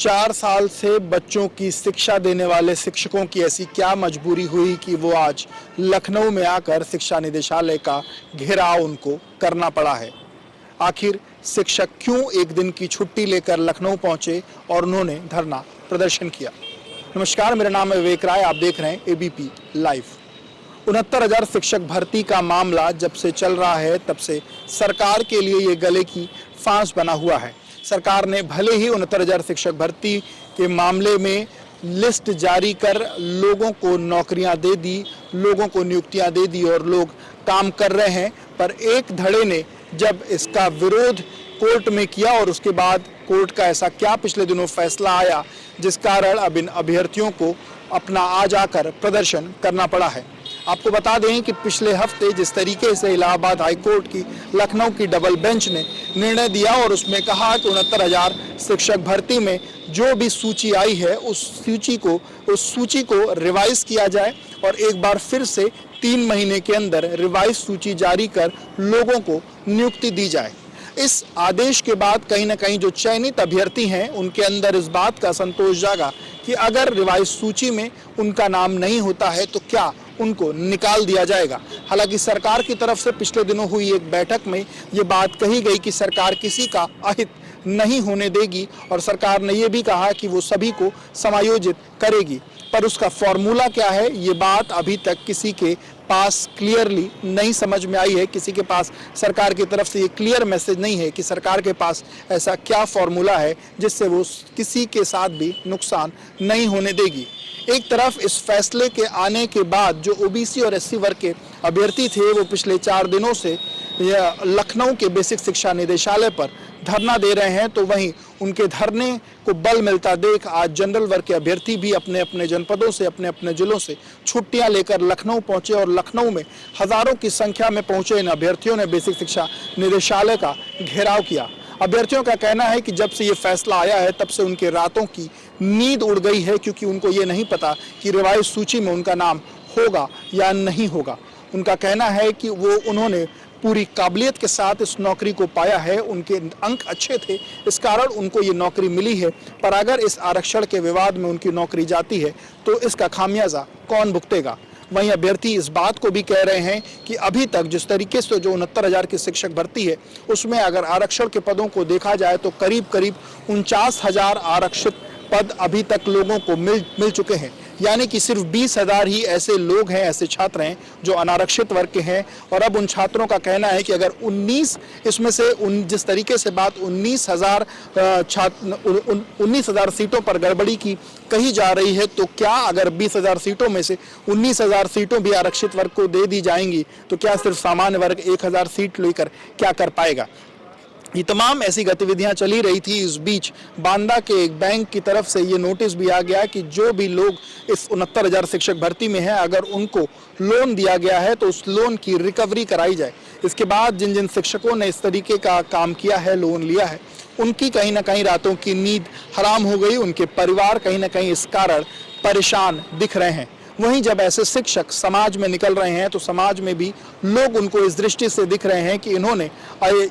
4 साल से बच्चों की शिक्षा देने वाले शिक्षकों की ऐसी क्या मजबूरी हुई कि वो आज लखनऊ में आकर शिक्षा निदेशालय का घेराव उनको करना पड़ा है। आखिर शिक्षक क्यों एक दिन की छुट्टी लेकर लखनऊ पहुंचे और उन्होंने धरना प्रदर्शन किया। नमस्कार, मेरा नाम है विवेक राय, आप देख रहे हैं एबीपी लाइव। 69,000 शिक्षक भर्ती का मामला जब से चल रहा है तब से सरकार के लिए ये गले की फांस बना हुआ है। सरकार ने भले ही 69,000 शिक्षक भर्ती के मामले में लिस्ट जारी कर लोगों को नौकरियां दे दी, लोगों को नियुक्तियां दे दी और लोग काम कर रहे हैं, पर एक धड़े ने जब इसका विरोध कोर्ट में किया और उसके बाद कोर्ट का ऐसा क्या पिछले दिनों फैसला आया जिस कारण अब इन अभ्यर्थियों को अपना आज आकर प्रदर्शन करना पड़ा है। आपको बता दें कि पिछले हफ्ते जिस तरीके से इलाहाबाद हाई कोर्ट की लखनऊ की डबल बेंच ने निर्णय दिया और उसमें कहा कि 69,000 शिक्षक भर्ती में जो भी सूची आई है उस सूची को रिवाइज किया जाए और एक बार फिर से 3 महीने के अंदर रिवाइज सूची जारी कर लोगों को नियुक्ति दी जाए। इस आदेश के बाद कहीं ना कहीं जो चयनित अभ्यर्थी हैं उनके अंदर इस बात का संतोष जागा कि अगर रिवाइज सूची में उनका नाम नहीं होता है तो क्या उनको निकाल दिया जाएगा। हालांकि सरकार की तरफ से पिछले दिनों हुई एक बैठक में ये बात कही गई कि सरकार किसी का अहित नहीं होने देगी और सरकार ने ये भी कहा कि वो सभी को समायोजित करेगी, पर उसका फॉर्मूला क्या है ये बात अभी तक किसी के पास क्लियरली नहीं समझ में आई है। किसी के पास सरकार की तरफ से ये क्लियर मैसेज नहीं है कि सरकार के पास ऐसा क्या फॉर्मूला है जिससे वो किसी के साथ भी नुकसान नहीं होने देगी। एक तरफ इस फैसले के आने के बाद जो ओबीसी और एससी वर्ग के अभ्यर्थी थे वो पिछले 4 दिनों से लखनऊ के बेसिक शिक्षा निदेशालय पर धरना दे रहे हैं, तो वहीं उनके धरने को बल मिलता देख आज जनरल वर्ग के अभ्यर्थी भी अपने अपने जनपदों से, अपने अपने जिलों से छुट्टियां लेकर लखनऊ पहुंचे और लखनऊ में हजारों की संख्या में पहुंचे इन अभ्यर्थियों ने बेसिक शिक्षा निदेशालय का घेराव किया। अभ्यर्थियों का कहना है कि जब से ये फैसला आया है तब से उनके रातों की नींद उड़ गई है, क्योंकि उनको ये नहीं पता कि रिवाइज सूची में उनका नाम होगा या नहीं होगा। उनका कहना है कि उन्होंने पूरी काबिलियत के साथ इस नौकरी को पाया है, उनके अंक अच्छे थे, इस कारण उनको ये नौकरी मिली है, पर अगर इस आरक्षण के विवाद में उनकी नौकरी जाती है तो इसका खामियाजा कौन भुगतेगा। वहीं अभ्यर्थी इस बात को भी कह रहे हैं कि अभी तक जिस तरीके से जो 69,000 की शिक्षक भर्ती है उसमें अगर आरक्षण के पदों को देखा जाए तो करीब 49,000 आरक्षित पद अभी तक लोगों को मिल चुके हैं, यानी कि सिर्फ 20,000 ही ऐसे लोग हैं, ऐसे छात्र हैं जो अनारक्षित वर्ग के हैं। और अब उन छात्रों का कहना है कि अगर 19 इसमें से जिस तरीके से बात 19,000 सीटों पर गड़बड़ी की कही जा रही है, तो क्या अगर 20,000 सीटों में से 19,000 सीटों भी आरक्षित वर्ग को दे दी जाएंगी तो क्या सिर्फ सामान्य वर्ग 1,000 सीट लेकर क्या कर पाएगा। ये तमाम ऐसी गतिविधियां चली रही थी। इस बीच बांदा के एक बैंक की तरफ से ये नोटिस भी आ गया कि जो भी लोग इस 69,000 शिक्षक भर्ती में हैं अगर उनको लोन दिया गया है तो उस लोन की रिकवरी कराई जाए। इसके बाद जिन जिन शिक्षकों ने इस तरीके का काम किया है, लोन लिया है, उनकी कहीं ना कहीं रातों की नींद हराम हो गई, उनके परिवार कहीं ना कहीं इस कारण परेशान दिख रहे हैं। वहीं जब ऐसे शिक्षक समाज में निकल रहे हैं तो समाज में भी लोग उनको इस दृष्टि से दिख रहे हैं कि इन्होंने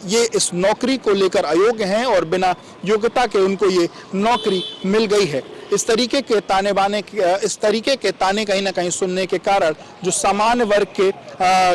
ये इस नौकरी को लेकर अयोग्य हैं और बिना योग्यता के उनको ये नौकरी मिल गई है। इस तरीके के ताने कहीं ना कहीं सुनने के कारण जो सामान्य वर्ग के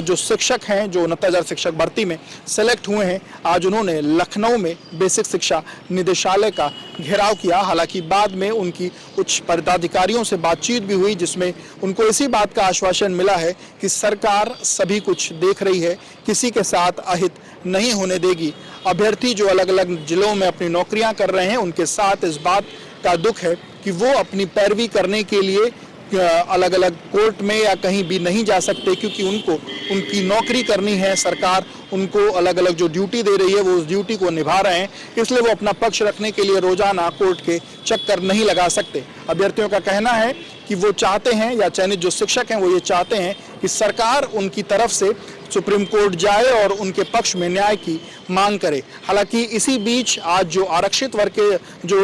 जो शिक्षक हैं जो 69,000 शिक्षक भर्ती में सेलेक्ट हुए हैं, आज उन्होंने लखनऊ में बेसिक शिक्षा निदेशालय का घेराव किया। हालांकि बाद में उनकी उच्च पदाधिकारियों से बातचीत भी हुई जिसमें उनको इसी बात का आश्वासन मिला है कि सरकार सभी कुछ देख रही है, किसी के साथ अहित नहीं होने देगी। अभ्यर्थी जो अलग अलग जिलों में अपनी नौकरियां कर रहे हैं उनके साथ इस बात का दुख है कि वो अपनी पैरवी करने के लिए अलग अलग कोर्ट में या कहीं भी नहीं जा सकते, क्योंकि उनकी नौकरी करनी है। सरकार उनको अलग अलग जो ड्यूटी दे रही है वो उस ड्यूटी को निभा रहे हैं, इसलिए वो अपना पक्ष रखने के लिए रोजाना कोर्ट के चक्कर नहीं लगा सकते। अभ्यर्थियों का कहना है कि वो चाहते हैं, या चयनित जो शिक्षक हैं वो ये चाहते हैं कि सरकार उनकी तरफ से सुप्रीम कोर्ट जाए और उनके पक्ष में न्याय की मांग करे। हालांकि इसी बीच आज जो आरक्षित वर्ग के जो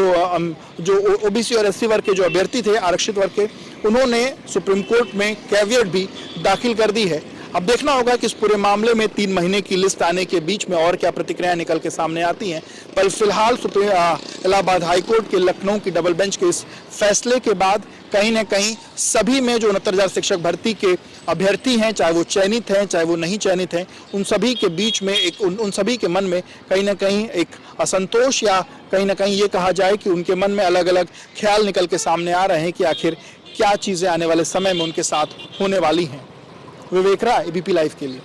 ओबीसी और एससी वर्ग के जो अभ्यर्थी थे आरक्षित वर्ग के, उन्होंने सुप्रीम कोर्ट में कैवियट भी दाखिल कर दी है। अब देखना होगा कि इस पूरे मामले में 3 महीने की लिस्ट आने के बीच में और क्या प्रतिक्रियाएं निकल के सामने आती हैं। पर फिलहाल इलाहाबाद हाईकोर्ट के लखनऊ की डबल बेंच के इस फैसले के बाद कहीं ना कहीं सभी में जो 69,000 शिक्षक भर्ती के अभ्यर्थी हैं, चाहे वो चयनित हैं चाहे वो नहीं चयनित हैं, उन सभी के बीच में उन सभी के मन में कहीं ना कहीं एक असंतोष या कहीं ना कहीं ये कहा जाए कि उनके मन में अलग अलग ख्याल निकल के सामने आ रहे हैं कि आखिर क्या चीज़ें आने वाले समय में उनके साथ होने वाली हैं। विवेक राय, एबीपी लाइव के लिए।